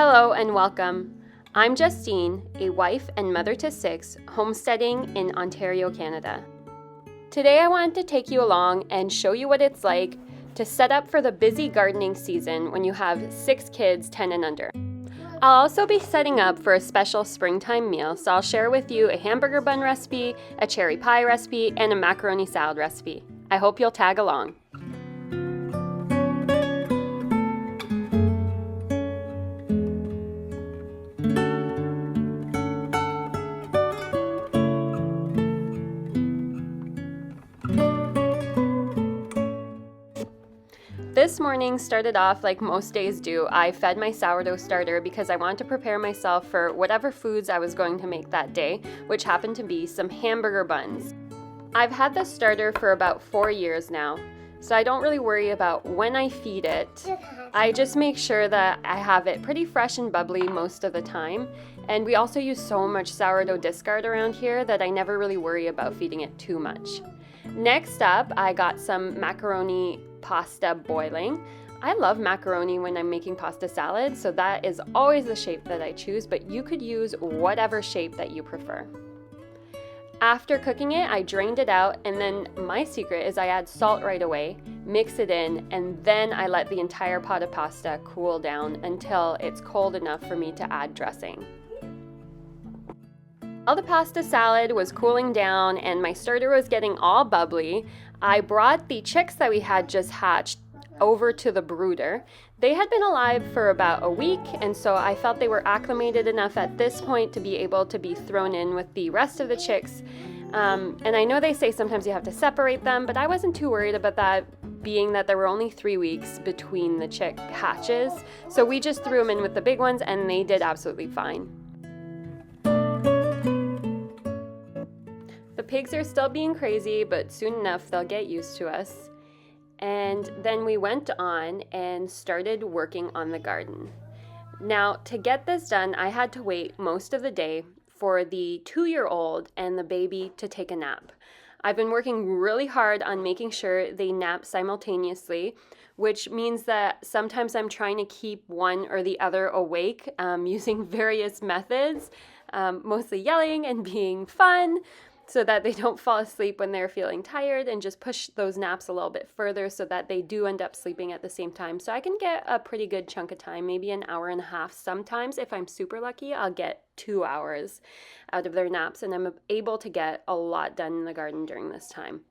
Hello and welcome. I'm Justine, a wife and mother to 6, homesteading in Ontario, Canada. Today I wanted to take you along and show you what it's like to set up for the busy gardening season when you have 6 kids 10 and under. I'll also be setting up for a special springtime meal, so I'll share with you a hamburger bun recipe, a cherry pie recipe, and a macaroni salad recipe. I hope you'll tag along. This morning started off like most days do. I fed my sourdough starter because I wanted to prepare myself for whatever foods I was going to make that day, which happened to be some hamburger buns. I've had this starter for about 4 years now, so I don't really worry about when I feed it. I just make sure that I have it pretty fresh and bubbly most of the time, and we also use so much sourdough discard around here that I never really worry about feeding it too much. Next up, I got some macaroni pasta boiling. I love macaroni when I'm making pasta salad, so that is always the shape that I choose, but you could use whatever shape that you prefer. After cooking it, I drained it out, and then my secret is I add salt right away, mix it in, and then I let the entire pot of pasta cool down until it's cold enough for me to add dressing. While the pasta salad was cooling down and my starter was getting all bubbly, I brought the chicks that we had just hatched over to the brooder. They had been alive for about a week, and so I felt they were acclimated enough at this point to be able to be thrown in with the rest of the chicks. And I know they say sometimes you have to separate them, but I wasn't too worried about that, being that there were only 3 weeks between the chick hatches. So we just threw them in with the big ones, and they did absolutely fine. The pigs are still being crazy, but soon enough they'll get used to us. And then we went on and started working on the garden. Now, to get this done, I had to wait most of the day for the 2-year-old and the baby to take a nap. I've been working really hard on making sure they nap simultaneously, which means that sometimes I'm trying to keep one or the other awake using various methods, mostly yelling and being fun, so that they don't fall asleep when they're feeling tired, and just push those naps a little bit further so that they do end up sleeping at the same time. So I can get a pretty good chunk of time, maybe an hour and a half. Sometimes, if I'm super lucky, I'll get 2 hours out of their naps, and I'm able to get a lot done in the garden during this time.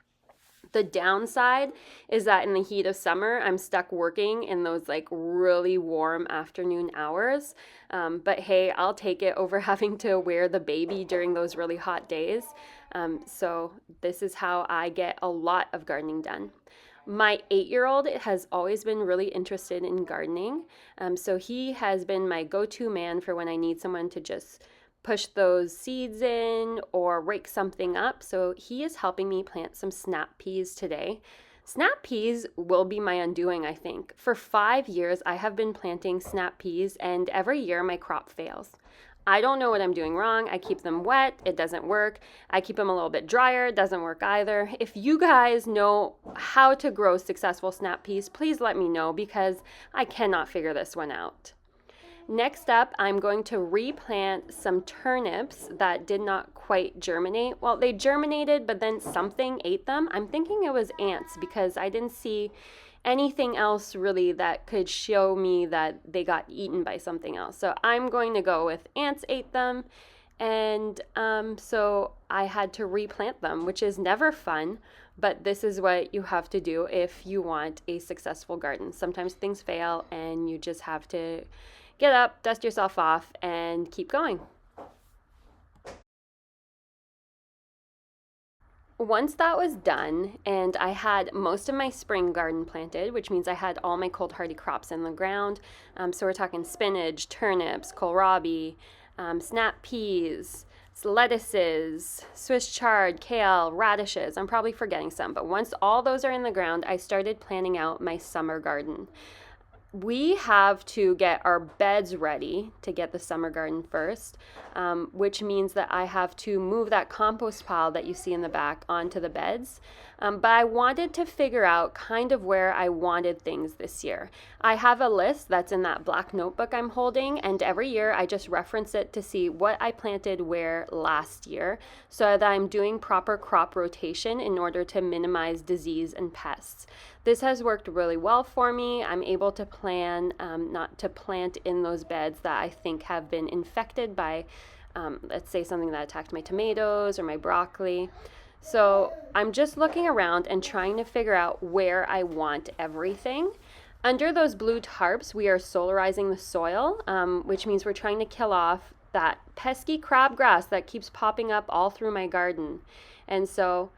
The downside is that in the heat of summer, I'm stuck working in those like really warm afternoon hours. But hey, I'll take it over having to wear the baby during those really hot days. So this is how I get a lot of gardening done. My 8-year-old has always been really interested in gardening. So he has been my go-to man for when I need someone to just push those seeds in or rake something up. So he is helping me plant some snap peas today. Snap peas will be my undoing, I think. For 5 years, I have been planting snap peas, and every year my crop fails. I don't know what I'm doing wrong. I keep them wet, it doesn't work. I keep them a little bit drier, it doesn't work either. If you guys know how to grow successful snap peas, please let me know, because I cannot figure this one out. Next up, I'm going to replant some turnips that did not quite germinate. Well, they germinated, but then something ate them. I'm thinking it was ants, because I didn't see anything else really that could show me that they got eaten by something else. So I'm going to go with ants ate them, and so I had to replant them, which is never fun, but this is what you have to do if you want a successful garden. Sometimes things fail, and you just have to get up, dust yourself off, and keep going. Once that was done, and I had most of my spring garden planted, which means I had all my cold hardy crops in the ground. So we're talking spinach, turnips, kohlrabi, snap peas, lettuces, Swiss chard, kale, radishes. I'm probably forgetting some, but once all those are in the ground, I started planning out my summer garden. we have to get our beds ready to get the summer garden first, which means that I have to move that compost pile that you see in the back onto the beds. But I wanted to figure out kind of where I wanted things this year. I have a list that's in that black notebook I'm holding, and every year I just reference it to see what I planted where last year so that I'm doing proper crop rotation in order to minimize disease and pests. This has worked really well for me. I'm able to plan not to plant in those beds that I think have been infected by, let's say, something that attacked my tomatoes or my broccoli. So I'm just looking around and trying to figure out where I want everything. Under those blue tarps, we are solarizing the soil, which means we're trying to kill off that pesky crabgrass that keeps popping up all through my garden. And so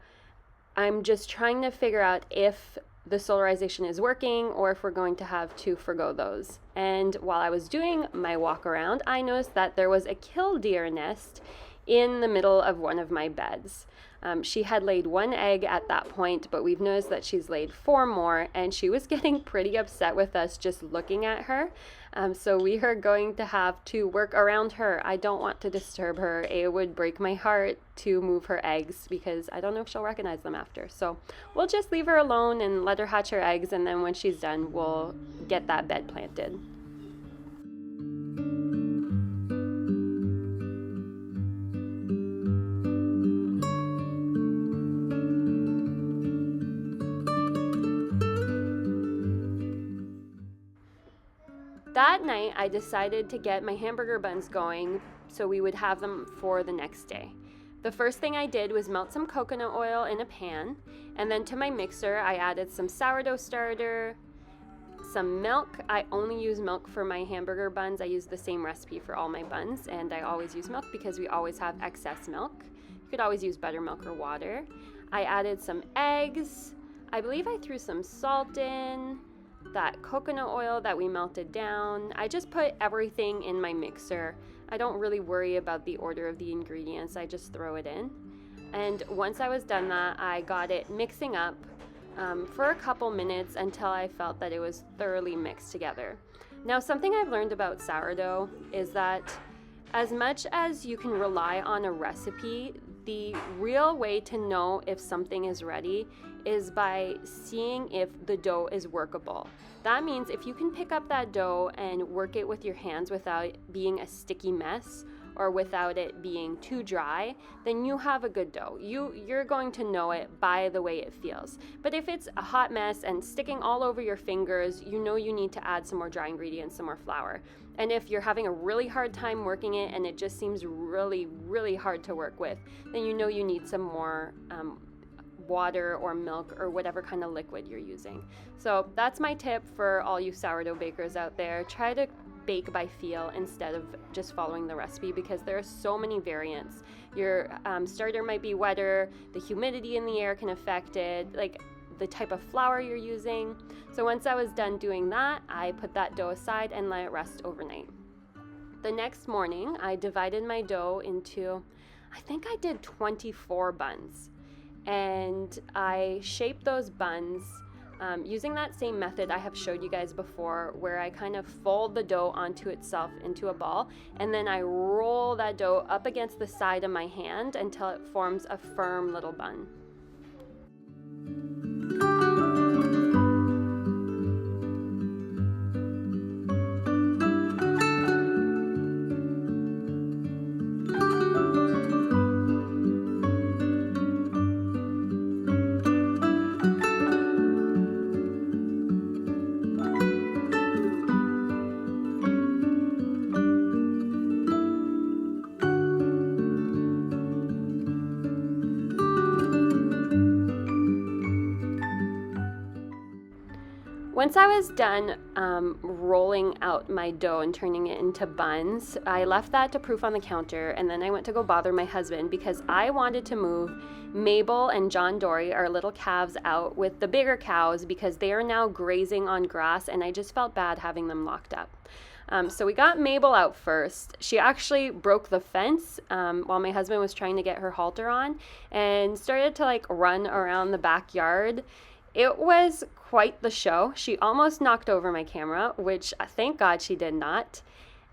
I'm just trying to figure out if the solarization is working or if we're going to have to forgo those. And while I was doing my walk around, I noticed that there was a killdeer nest in the middle of one of my beds. She had laid one egg at that point, but we've noticed that she's laid 4 more, and she was getting pretty upset with us just looking at her. So we are going to have to work around her. I don't want to disturb her. It would break my heart to move her eggs because I don't know if she'll recognize them after. So we'll just leave her alone and let her hatch her eggs, and then when she's done, we'll get that bed planted. That night, I decided to get my hamburger buns going so we would have them for the next day. The first thing I did was melt some coconut oil in a pan, and then to my mixer, I added some sourdough starter, some milk. I only use milk for my hamburger buns. I use the same recipe for all my buns, and I always use milk because we always have excess milk. You could always use buttermilk or water. I added some eggs. I believe I threw some salt in, that coconut oil that we melted down. I just put everything in my mixer. I don't really worry about the order of the ingredients. I just throw it in. And once I was done that, I got it mixing up for a couple minutes until I felt that it was thoroughly mixed together. Now, something I've learned about sourdough is that as much as you can rely on a recipe, the real way to know if something is ready is by seeing if the dough is workable. That means if you can pick up that dough and work it with your hands without being a sticky mess or without it being too dry, then you have a good dough. You're going to know it by the way it feels. But if it's a hot mess and sticking all over your fingers, you know you need to add some more dry ingredients, some more flour. And if you're having a really hard time working it and it just seems really, really hard to work with, then you know you need some more water or milk or whatever kind of liquid you're using. So that's my tip for all you sourdough bakers out there. Try to bake by feel instead of just following the recipe because there are so many variants. Your starter might be wetter, the humidity in the air can affect it, like the type of flour you're using. So once I was done doing that, I put that dough aside and let it rest overnight. The next morning, I divided my dough into, I think I did 24 buns. And I shaped those buns using that same method I have showed you guys before, where I kind of fold the dough onto itself into a ball, and then I roll that dough up against the side of my hand until it forms a firm little bun. Once I was done rolling out my dough and turning it into buns, I left that to proof on the counter, and then I went to go bother my husband because I wanted to move Mabel and John Dory, our little calves, out with the bigger cows because they are now grazing on grass, and I just felt bad having them locked up. So we got Mabel out first. She actually broke the fence while my husband was trying to get her halter on and started to run around the backyard It was quite the show. She almost knocked over my camera, which thank God she did not.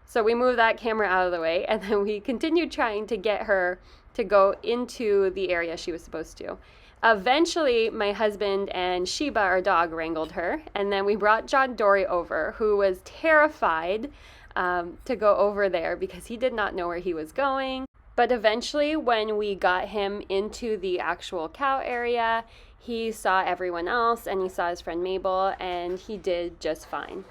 So we moved that camera out of the way, and then we continued trying to get her to go into the area she was supposed to. Eventually, my husband and Sheba, our dog, wrangled her, and then we brought John Dory over, who was terrified to go over there because he did not know where he was going. But eventually, when we got him into the actual cow area, he saw everyone else and he saw his friend Mabel, and he did just fine.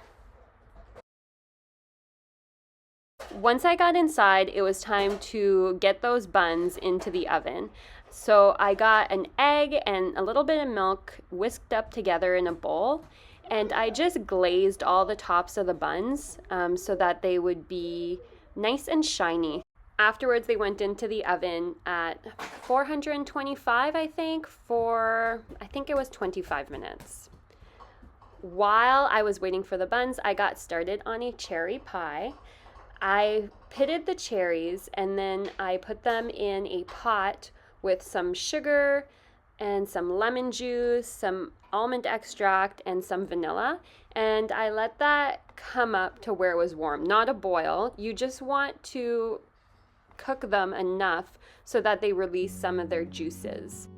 Once I got inside, it was time to get those buns into the oven. So I got an egg and a little bit of milk whisked up together in a bowl, and I just glazed all the tops of the buns so that they would be nice and shiny. Afterwards, they went into the oven at 425, I think, it was 25 minutes. While I was waiting for the buns, I got started on a cherry pie. I pitted the cherries and then I put them in a pot with some sugar and some lemon juice, some almond extract, and some vanilla. And I let that come up to where it was warm, not a boil. You just want to cook them enough so that they release some of their juices.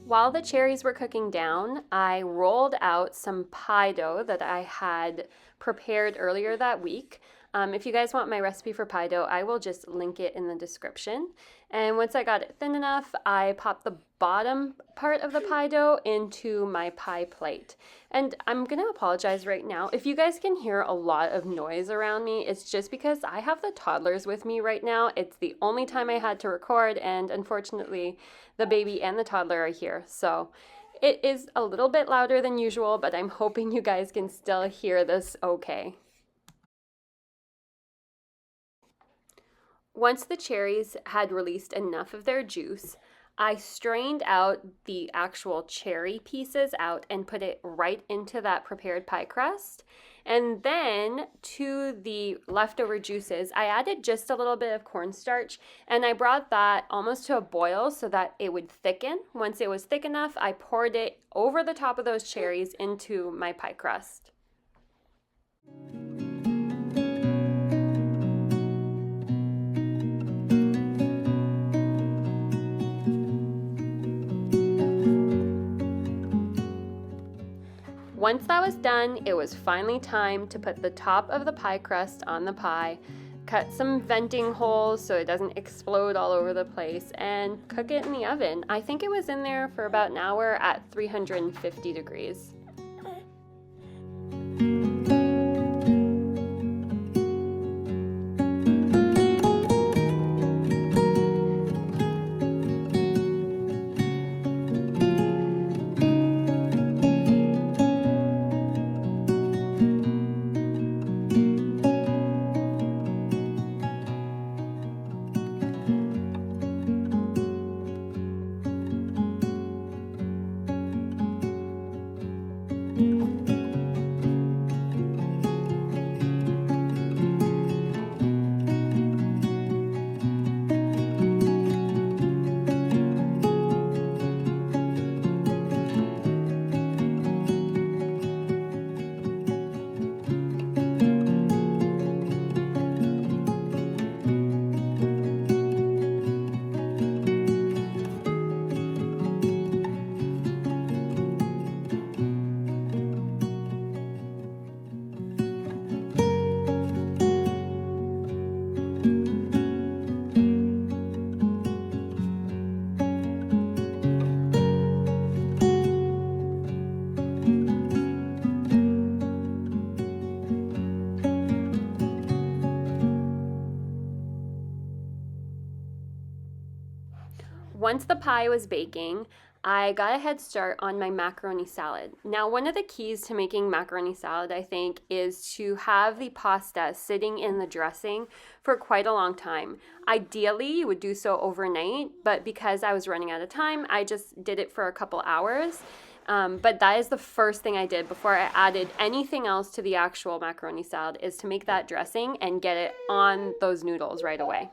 While the cherries were cooking down, I rolled out some pie dough that I had prepared earlier that week. If you guys want my recipe for pie dough, I will just link it in the description. And once I got it thin enough, I popped the bottom part of the pie dough into my pie plate. And I'm gonna apologize right now. If you guys can hear a lot of noise around me, it's just because I have the toddlers with me right now. It's the only time I had to record, and unfortunately, the baby and the toddler are here. So it is a little bit louder than usual, but I'm hoping you guys can still hear this okay. Once the cherries had released enough of their juice, I strained out the actual cherry pieces out and put it right into that prepared pie crust. And then to the leftover juices, I added just a little bit of cornstarch, and I brought that almost to a boil so that it would thicken. Once it was thick enough, I poured it over the top of those cherries into my pie crust. Once that was done, it was finally time to put the top of the pie crust on the pie, cut some venting holes so it doesn't explode all over the place, and cook it in the oven. I think it was in there for about an hour at 350 degrees. Once the pie was baking, I got a head start on my macaroni salad. Now, one of the keys to making macaroni salad, I think, is to have the pasta sitting in the dressing for quite a long time. Ideally, you would do so overnight, but because I was running out of time, I just did it for a couple hours. But that is the first thing I did before I added anything else to the actual macaroni salad, is to make that dressing and get it on those noodles right away.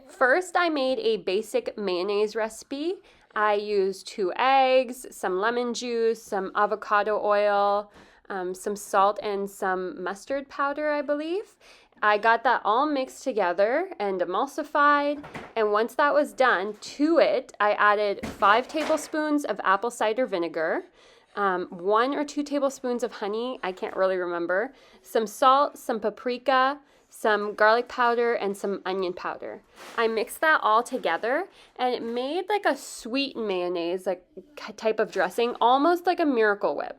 First, I made a basic mayonnaise recipe. I used 2 eggs, some lemon juice, some avocado oil, some salt, and some mustard powder, I believe. I got that all mixed together and emulsified, and once that was done, to it, I added 5 tablespoons of apple cider vinegar, 1 or 2 tablespoons of honey, I can't really remember, some salt, some paprika, some garlic powder, and some onion powder. I mixed that all together, and it made like a sweet mayonnaise, like type of dressing, almost like a Miracle Whip.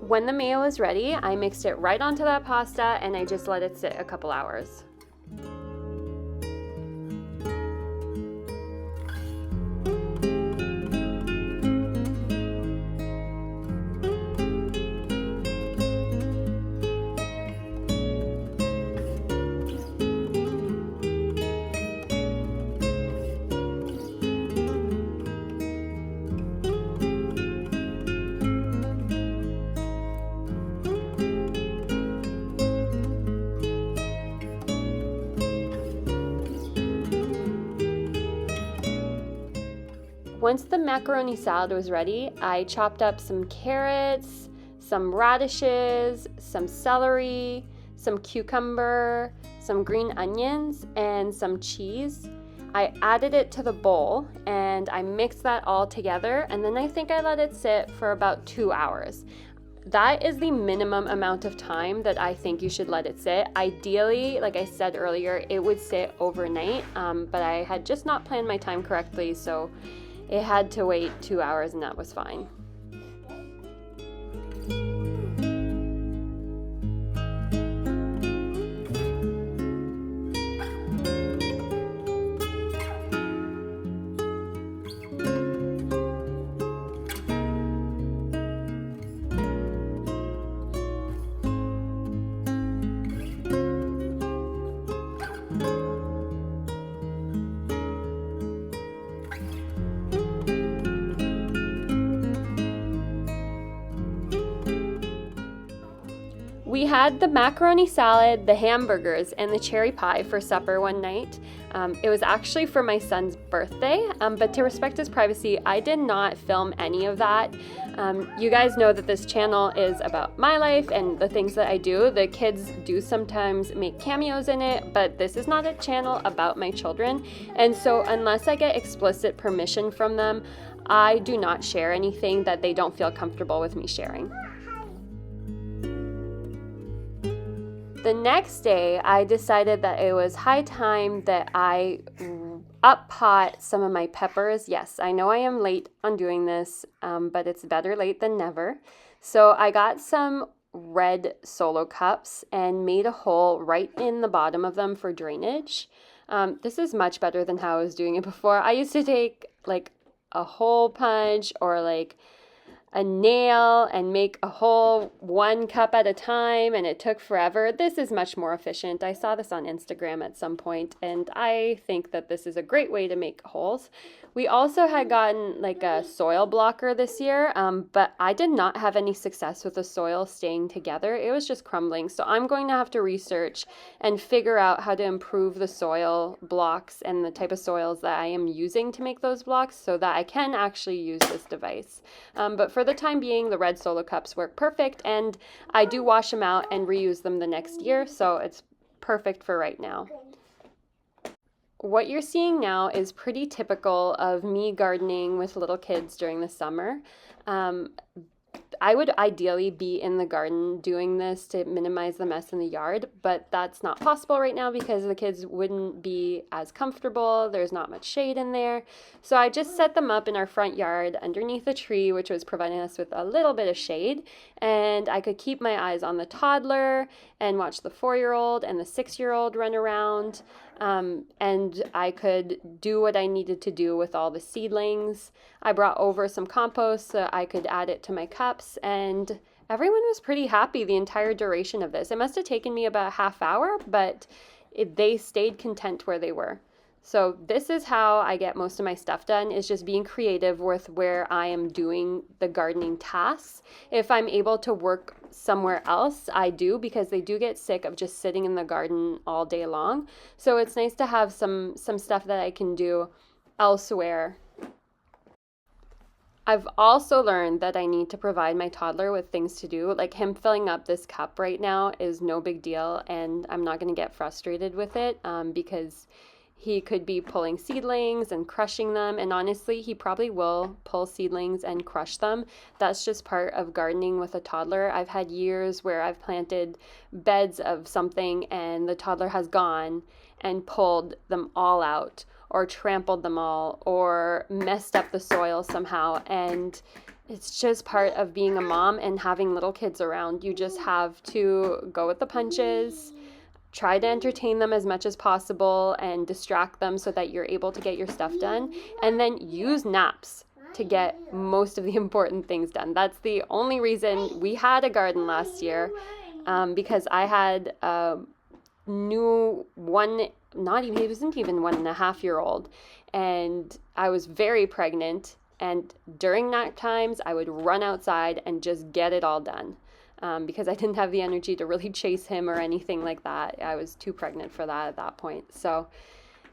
When the mayo was ready, I mixed it right onto that pasta and I just let it sit a couple hours. Once the macaroni salad was ready, I chopped up some carrots, some radishes, some celery, some cucumber, some green onions, and some cheese. I added it to the bowl and I mixed that all together, and then I think I let it sit for about 2 hours. That is the minimum amount of time that I think you should let it sit. Ideally, like I said earlier, it would sit overnight, but I had just not planned my time correctly, so it had to wait 2 hours, and that was fine. We had the macaroni salad, the hamburgers, and the cherry pie for supper one night. It was actually for my son's birthday, but to respect his privacy, I did not film any of that. You guys know that this channel is about my life and the things that I do. The kids do sometimes make cameos in it, but this is not a channel about my children. And so unless I get explicit permission from them, I do not share anything that they don't feel comfortable with me sharing. The next day, I decided that it was high time that I up-pot some of my peppers. Yes, I know I am late on doing this, but it's better late than never. So I got some red Solo cups and made a hole right in the bottom of them for drainage. This is much better than how I was doing it before. I used to take like a hole punch or like a nail and make a whole 1 cup at a time, and it took forever. This is much more efficient. I saw this on Instagram at some point, and I think that this is a great way to make holes. We also had gotten like a soil blocker this year, but I did not have any success with the soil staying together. It was just crumbling. So I'm going to have to research and figure out how to improve the soil blocks and the type of soils that I am using to make those blocks so that I can actually use this device. But for the time being, the red solo cups work perfect, and I do wash them out and reuse them the next year, so it's perfect for right now. What you're seeing now is pretty typical of me gardening with little kids during the summer. I would ideally be in the garden doing this to minimize the mess in the yard, but that's not possible right now because the kids wouldn't be as comfortable. There's not much shade in there. So I just set them up in our front yard underneath a tree, which was providing us with a little bit of shade. And I could keep my eyes on the toddler and watch the 4-year-old and the 6-year-old run around. And I could do what I needed to do with all the seedlings. I brought over some compost so I could add it to my cups, and everyone was pretty happy the entire duration of this. It must have taken me about a half hour, but they stayed content where they were. So this is how I get most of my stuff done, is just being creative with where I am doing the gardening tasks. If I'm able to work somewhere else, I do, because they do get sick of just sitting in the garden all day long. So it's nice to have some stuff that I can do elsewhere. I've also learned that I need to provide my toddler with things to do. Like him filling up this cup right now is no big deal, and I'm not going to get frustrated with it because he could be pulling seedlings and crushing them, and honestly, he probably will pull seedlings and crush them. That's just part of gardening with a toddler. I've had years where I've planted beds of something and the toddler has gone and pulled them all out, or trampled them all, or messed up the soil somehow. And it's just part of being a mom and having little kids around. You just have to go with the punches, try to entertain them as much as possible and distract them so that you're able to get your stuff done, and then use naps to get most of the important things done. That's the only reason we had a garden last year, because I had a new one, he wasn't even 1.5-year-old, and I was very pregnant, and during nap times I would run outside and just get it all done. Because I didn't have the energy to really chase him or anything like that. I was too pregnant for that at that point. So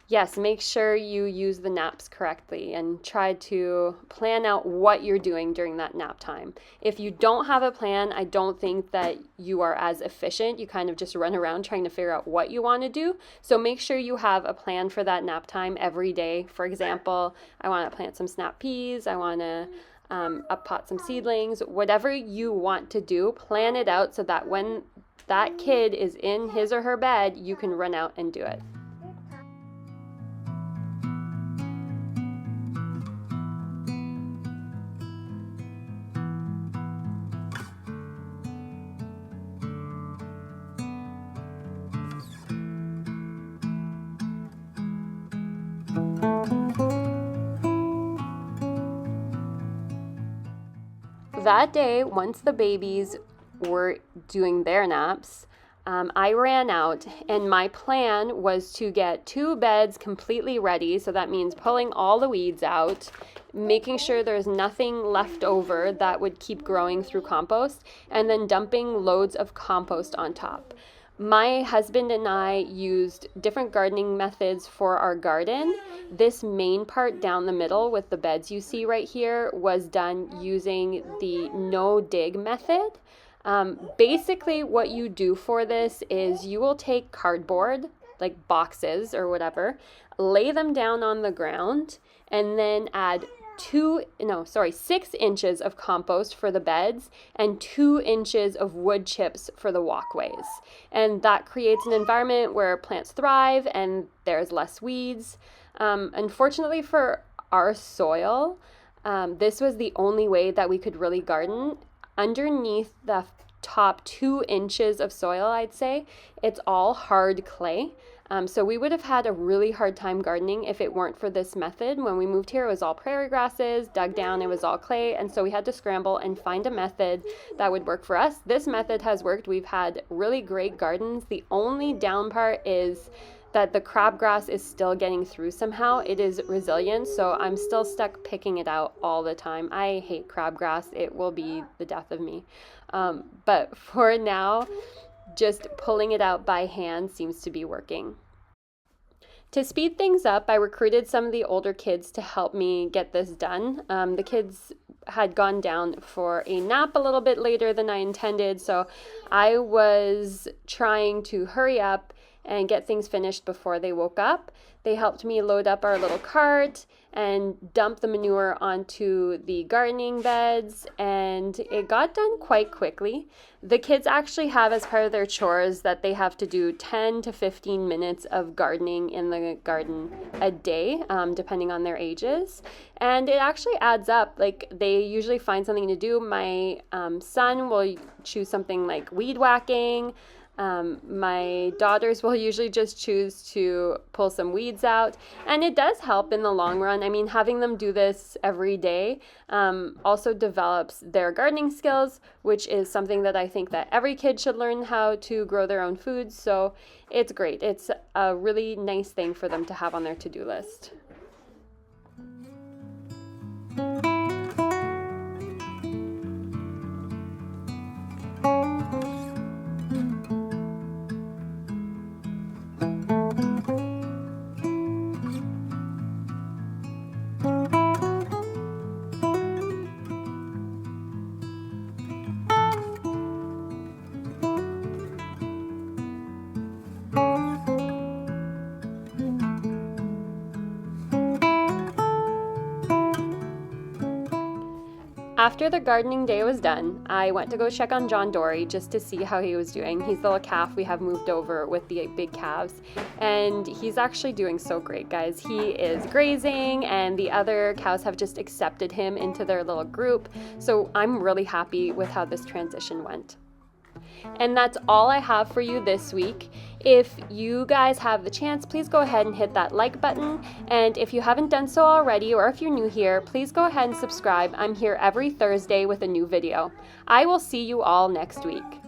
yes, make sure you use the naps correctly and try to plan out what you're doing during that nap time. If you don't have a plan, I don't think that you are as efficient. You kind of just run around trying to figure out what you want to do. So make sure you have a plan for that nap time every day. For example, I want to plant some snap peas. I want to pot some seedlings. Whatever you want to do, plan it out so that when that kid is in his or her bed, you can run out and do it. That day, once the babies were doing their naps, I ran out, and my plan was to get 2 beds completely ready. So that means pulling all the weeds out, making sure there's nothing left over that would keep growing through compost, and then dumping loads of compost on top. My husband and I used different gardening methods for our garden. This main part down the middle with the beds you see right here was done using the no-dig method. Basically, what you do for this is you will take cardboard, like boxes or whatever, lay them down on the ground, and then add 6 inches of compost for the beds and 2 inches of wood chips for the walkways. And that creates an environment where plants thrive and there's less weeds. Unfortunately for our soil, this was the only way that we could really garden. Underneath the top 2 inches of soil, I'd say, it's all hard clay. So we would have had a really hard time gardening if it weren't for this method. When we moved here, it was all prairie grasses, dug down, it was all clay, and so we had to scramble and find a method that would work for us. This method has worked. We've had really great gardens. The only down part is that the crabgrass is still getting through somehow. It is resilient, so I'm still stuck picking it out all the time. I hate crabgrass. It will be the death of me. But for now, just pulling it out by hand seems to be working. To speed things up, I recruited some of the older kids to help me get this done. The kids had gone down for a nap a little bit later than I intended, so I was trying to hurry up and get things finished before they woke up. They helped me load up our little cart and dump the manure onto the gardening beds, and it got done quite quickly. The kids actually have as part of their chores that they have to do 10 to 15 minutes of gardening in the garden a day, depending on their ages. And it actually adds up. Like, they usually find something to do. My son will choose something like weed whacking. My daughters will usually just choose to pull some weeds out, and it does help in the long run. I mean, having them do this every day also develops their gardening skills, which is something that I think that every kid should learn, how to grow their own food. So it's great. It's a really nice thing for them to have on their to-do list. After the gardening day was done, I went to go check on John Dory just to see how he was doing. He's the little calf we have moved over with the big calves, and he's actually doing so great, guys. He is grazing, and the other cows have just accepted him into their little group, so I'm really happy with how this transition went. And that's all I have for you this week. If you guys have the chance, please go ahead and hit that like button. And if you haven't done so already, or if you're new here, please go ahead and subscribe. I'm here every Thursday with a new video. I will see you all next week.